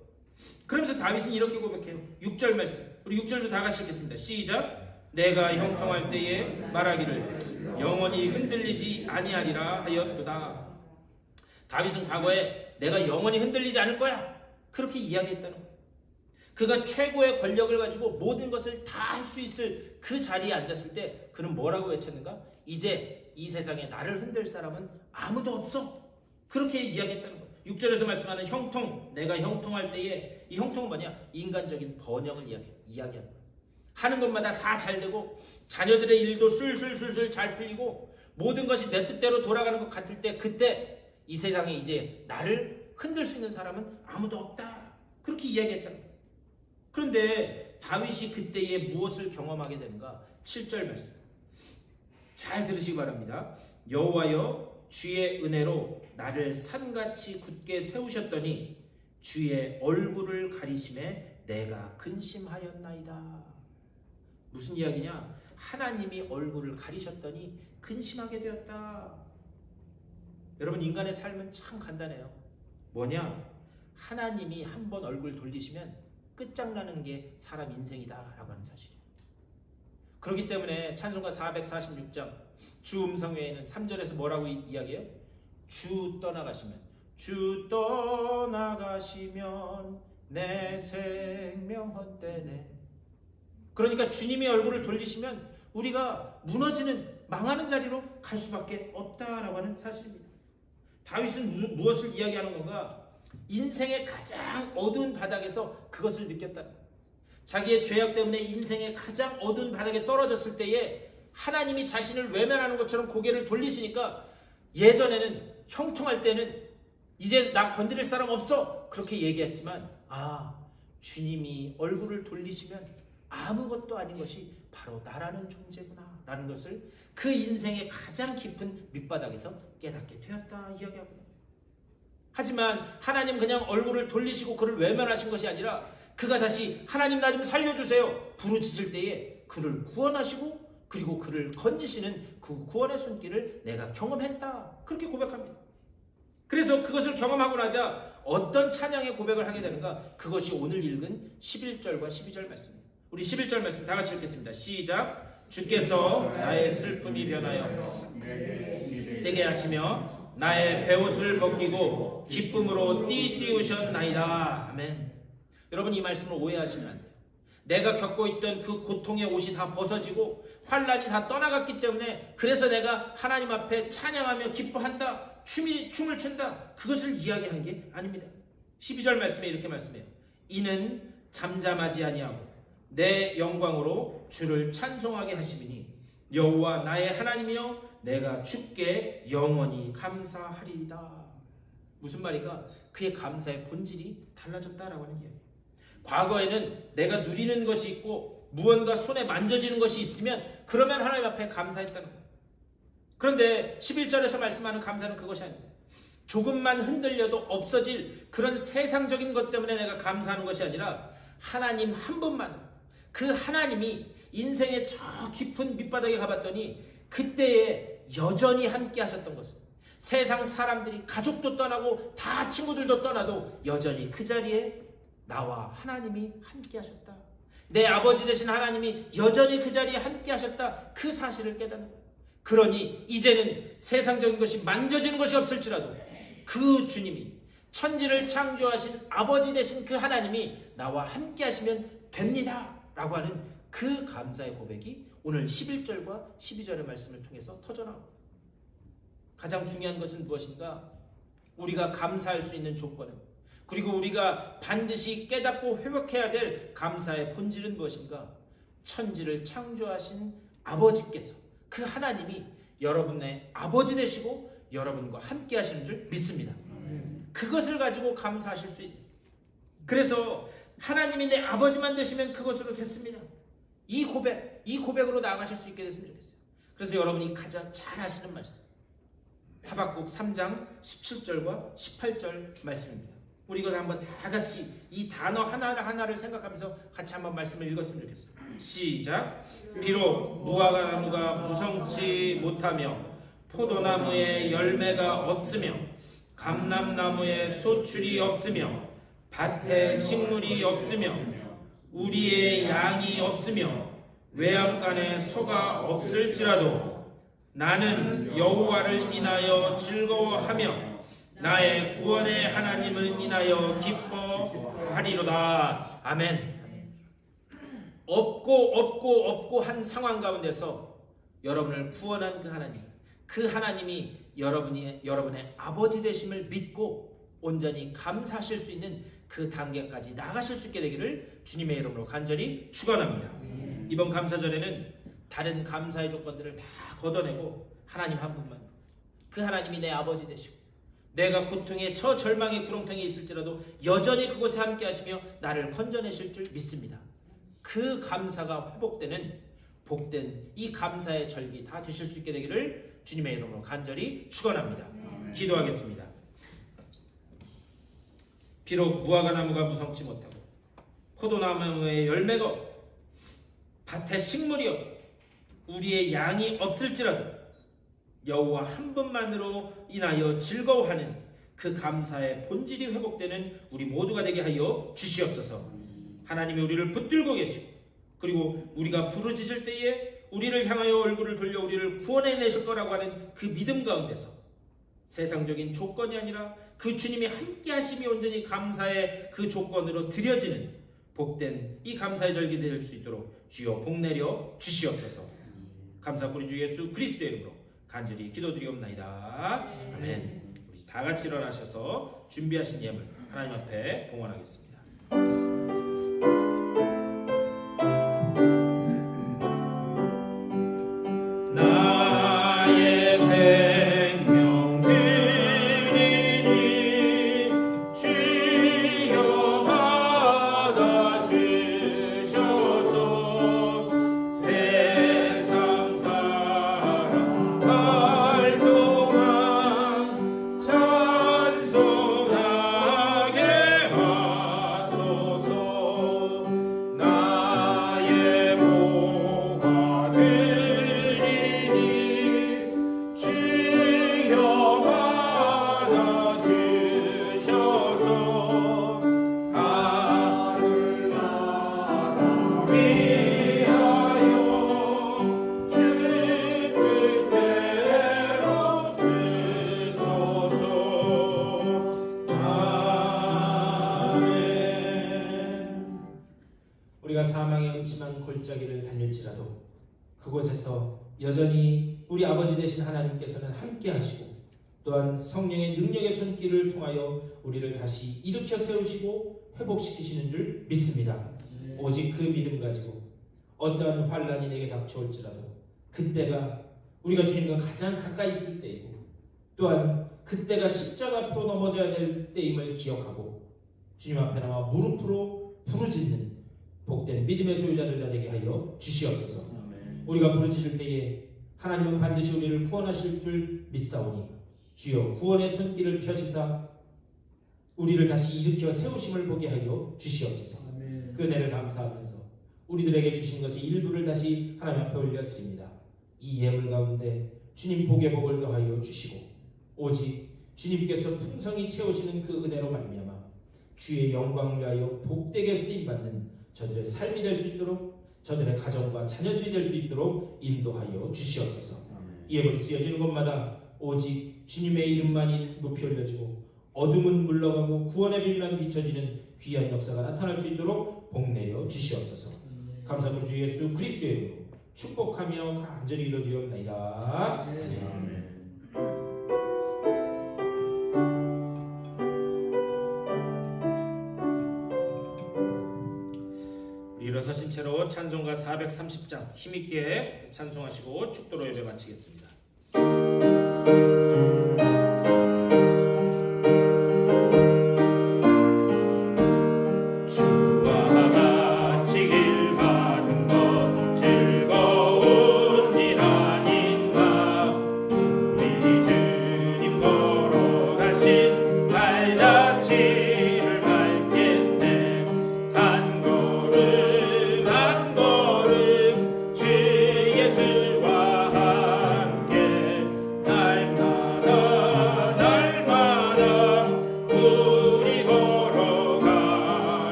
그러면서 다윗은 이렇게 고백해요. 6절 말씀, 우리 6절도 다 같이 읽겠습니다. 시작. 내가 형통할 때에 말하기를 영원히 흔들리지 아니하리라 하였도다. 다윗은 과거에 내가 영원히 흔들리지 않을 거야, 그렇게 이야기했다는 거예요. 그가 최고의 권력을 가지고 모든 것을 다 할 수 있을 그 자리에 앉았을 때 그는 뭐라고 외쳤는가? 이제 이 세상에 나를 흔들 사람은 아무도 없어, 그렇게 이야기했다는 거예요. 6절에서 말씀하는 형통, 내가 형통할 때에, 이 형통은 뭐냐? 인간적인 번영을 이야기하는 거예요. 하는 것마다 다 잘 되고 자녀들의 일도 술술술술 잘 풀리고 모든 것이 내 뜻대로 돌아가는 것 같을 때, 그때 이 세상에 이제 나를 흔들 수 있는 사람은 아무도 없다, 그렇게 이야기했다는 거예요. 그런데 다윗이 그때에 무엇을 경험하게 되는가? 7절 말씀 잘 들으시기 바랍니다. 여호와여, 주의 은혜로 나를 산같이 굳게 세우셨더니 주의 얼굴을 가리심에 내가 근심하였나이다. 무슨 이야기냐? 하나님이 얼굴을 가리셨더니 근심하게 되었다. 여러분, 인간의 삶은 참 간단해요. 뭐냐? 하나님이 한번 얼굴 돌리시면 끝장나는 게 사람 인생이다 라고 하는 사실이에요. 그렇기 때문에 찬송가 446장 주 음성 외에는 3절에서 뭐라고 이야기해요? 주 떠나가시면 내 생명 헛되네. 그러니까 주님이 얼굴을 돌리시면 우리가 무너지는, 망하는 자리로 갈 수밖에 없다라고 하는 사실입니다. 다윗은 무엇을 이야기하는 건가? 인생의 가장 어두운 바닥에서 그것을 느꼈다. 자기의 죄악 때문에 인생의 가장 어두운 바닥에 떨어졌을 때에 하나님이 자신을 외면하는 것처럼 고개를 돌리시니까, 예전에는 형통할 때는 이제 나 건드릴 사람 없어, 그렇게 얘기했지만, 주님이 얼굴을 돌리시면 아무것도 아닌 것이 바로 나라는 존재구나 라는 것을 그 인생의 가장 깊은 밑바닥에서 깨닫게 되었다 이야기하거든요. 하지만 하나님 그냥 얼굴을 돌리시고 그를 외면하신 것이 아니라 그가 다시 하나님 나 좀 살려주세요 부르짖을 때에 그를 구원하시고 그리고 그를 건지시는 그 구원의 손길을 내가 경험했다, 그렇게 고백합니다. 그래서 그것을 경험하고 나자 어떤 찬양의 고백을 하게 되는가? 그것이 오늘 읽은 11절과 12절 말씀입니다. 우리 11절 말씀 다 같이 읽겠습니다. 시작. 주께서 나의 슬픔이 변하여 내게 하시며 나의 베옷을 벗기고 기쁨으로 띠띠우셨나이다. 아멘. 여러분, 이 말씀을 오해하시면 안 돼요. 내가 겪고 있던 그 고통의 옷이 다 벗어지고 환란이 다 떠나갔기 때문에 그래서 내가 하나님 앞에 찬양하며 기뻐한다, 춤을 춘다, 그것을 이야기하는 게 아닙니다. 12절 말씀에 이렇게 말씀해요. 이는 잠잠하지 아니하고 내 영광으로 주를 찬송하게 하심이니 여호와 나의 하나님이여 내가 주께 영원히 감사하리이다. 무슨 말인가? 그의 감사의 본질이 달라졌다라고 하는 이야기예요. 과거에는 내가 누리는 것이 있고 무언가 손에 만져지는 것이 있으면 그러면 하나님 앞에 감사했다는 거예요. 그런데 11절에서 말씀하는 감사는 그것이 아닙니다. 조금만 흔들려도 없어질 그런 세상적인 것 때문에 내가 감사하는 것이 아니라 하나님 한 분만, 그 하나님이 인생의 저 깊은 밑바닥에 가봤더니 그때에 여전히 함께 하셨던 것을, 세상 사람들이 가족도 떠나고 다 친구들도 떠나도 여전히 그 자리에 나와 하나님이 함께 하셨다. 내 아버지 되신 하나님이 여전히 그 자리에 함께 하셨다. 그 사실을 깨닫는 거예요. 그러니 이제는 세상적인 것이 만져지는 것이 없을지라도 그 주님이 천지를 창조하신 아버지 되신 그 하나님이 나와 함께 하시면 됩니다 라고 하는 그 감사의 고백이 오늘 11절과 12절의 말씀을 통해서 터져나옵니다. 가장 중요한 것은 무엇인가? 우리가 감사할 수 있는 조건은, 그리고 우리가 반드시 깨닫고 회복해야 될 감사의 본질은 무엇인가? 천지를 창조하신 아버지께서, 그 하나님이 여러분의 아버지 되시고 여러분과 함께 하시는 줄 믿습니다. 그것을 가지고 감사하실 수 있는, 그래서 하나님이 내 아버지만 되시면 그것으로 됐습니다. 이 고백으로 나아가실 수 있게 됐으면 좋겠어요. 그래서 여러분이 가장 잘 아시는 말씀, 하박국 3장 17절과 18절 말씀입니다. 우리 이걸 한번 다 같이 이 단어 하나하나를 생각하면서 같이 한번 말씀을 읽었으면 좋겠어요. 시작. 비록 무화과나무가 무성치 못하며 포도나무에 열매가 없으며 감람나무에 소출이 없으며 밭에 식물이 없으며 우리의 양이 없으며 외양간에 소가 없을지라도 나는 여호와를 인하여 즐거워하며 나의 구원의 하나님을 인하여 기뻐하리로다. 아멘. 없고 한 상황 가운데서 여러분을 구원한 그 하나님, 그 하나님이 여러분의 아버지 되심을 믿고 온전히 감사하실 수 있는 그 단계까지 나가실 수 있게 되기를 주님의 이름으로 간절히 축원합니다. 이번 감사절에는 다른 감사의 조건들을 다 걷어내고 하나님 한 분만, 그 하나님이 내 아버지 되시고 내가 고통의 저 절망의 구렁텅이에 있을지라도 여전히 그곳에 함께 하시며 나를 건져내실 줄 믿습니다. 그 감사가 회복되는 복된 이 감사의 절기 다 되실 수 있게 되기를 주님의 이름으로 간절히 축원합니다. 기도하겠습니다. 비록 무화과나무가 무성치 못하고 포도나무에 열매가 없고 밭에 식물이 없고 우리의 양이 없을지라도 여호와 한 분만으로 인하여 즐거워하는 그 감사의 본질이 회복되는 우리 모두가 되게 하여 주시옵소서. 하나님이 우리를 붙들고 계시고 그리고 우리가 부르짖을 때에 우리를 향하여 얼굴을 돌려 우리를 구원해내실 거라고 하는 그 믿음 가운데서 세상적인 조건이 아니라 그 주님이 함께 하심이 온전히 감사의 그 조건으로 드려지는 복된 이 감사의 절기 될 수 있도록 주여 복내려 주시옵소서. 감사 우리 주 예수 그리스도의 이름으로 간절히 기도드리옵나이다. 아멘. 우리 다 같이 일어나셔서 준비하신 예물 하나님 앞에 봉헌하겠습니다. 나의 생명 드리니 주여 받아 주셔서 세상 살아갈 동안 찬송하게 하소서. 나의 목아 주여 받아 주셔서 하늘 나라 위하여 주 뜻대로 쓰소서. 아멘. 우리가 사망의 음침한 골짜기를 달릴지라도 그곳에서 여전히 우리 아버지 되신 하나님께서는 함께 하시고 또한 성령의 능력의 손길을 통하여 우리를 다시 일으켜 세우시고 회복시키시는 줄 믿습니다. 오직 그 믿음 가지고 어떠한 환란이 내게 닥쳐올지라도 그때가 우리가 주님과 가장 가까이 있을 때이고 또한 그때가 십자가 앞으로 넘어져야 될 때임을 기억하고 주님 앞에 나와 무릎으로 부르짖는 복된 믿음의 소유자들 되게 하여 주시옵소서. 우리가 부르짖을 때에 하나님은 반드시 우리를 구원하실 줄 믿사오니 주여 구원의 손길을 펴시사 우리를 다시 일으켜 세우심을 보게 하여 주시옵소서. 그 은혜를 감사하면서 우리들에게 주신 것의 일부를 다시 하나님 앞에 올려드립니다. 이 예물 가운데 주님 복의 복을 더하여 주시고 오직 주님께서 풍성히 채우시는 그 은혜로 말미암아 주의 영광을 위하여 복되게 쓰임받는 저들의 삶이 될 수 있도록 저들의 가정과 자녀들이 될 수 있도록 인도하여 주시옵소서. 이 예물이 쓰여지는 곳마다 오직 주님의 이름만이 높이 올려지고 어둠은 물러가고 구원의 빛만 비춰지는 귀한 역사가 나타날 수 있도록 복내려 주시옵소서. 감사드리는 주 예수 그리스도의 이름으로 축복하며 간절히 기도드리옵나이다. 아멘. 일어서신 채로 찬송가 430장 힘있게 찬송하시고 축도로 예배 마치겠습니다.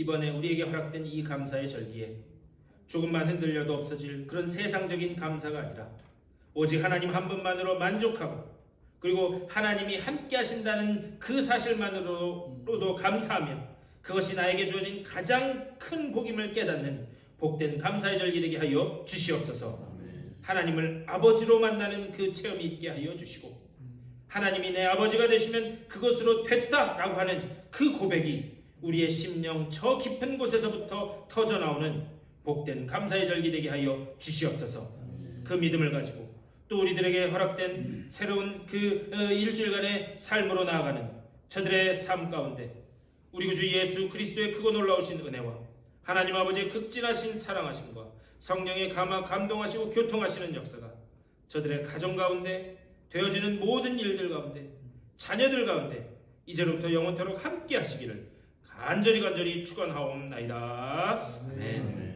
이번에 우리에게 허락된 이 감사의 절기에 조금만 흔들려도 없어질 그런 세상적인 감사가 아니라 오직 하나님 한 분만으로 만족하고 그리고 하나님이 함께 하신다는 그 사실만으로도 감사하며 그것이 나에게 주어진 가장 큰 복임을 깨닫는 복된 감사의 절기 되게 하여 주시옵소서. 하나님을 아버지로 만나는 그 체험이 있게 하여 주시고 하나님이 내 아버지가 되시면 그것으로 됐다라고 하는 그 고백이 우리의 심령 저 깊은 곳에서부터 터져나오는 복된 감사의 절기 되게 하여 주시옵소서. 그 믿음을 가지고 또 우리들에게 허락된 새로운 그 일주일간의 삶으로 나아가는 저들의 삶 가운데 우리 구주 예수 그리스도의 크고 놀라우신 은혜와 하나님 아버지의 극진하신 사랑하심과 성령의 감동하시고 교통하시는 역사가 저들의 가정 가운데 되어지는 모든 일들 가운데 자녀들 가운데 이제로부터 영원토록 함께 하시기를 간절히 축원하옵나이다. 아멘.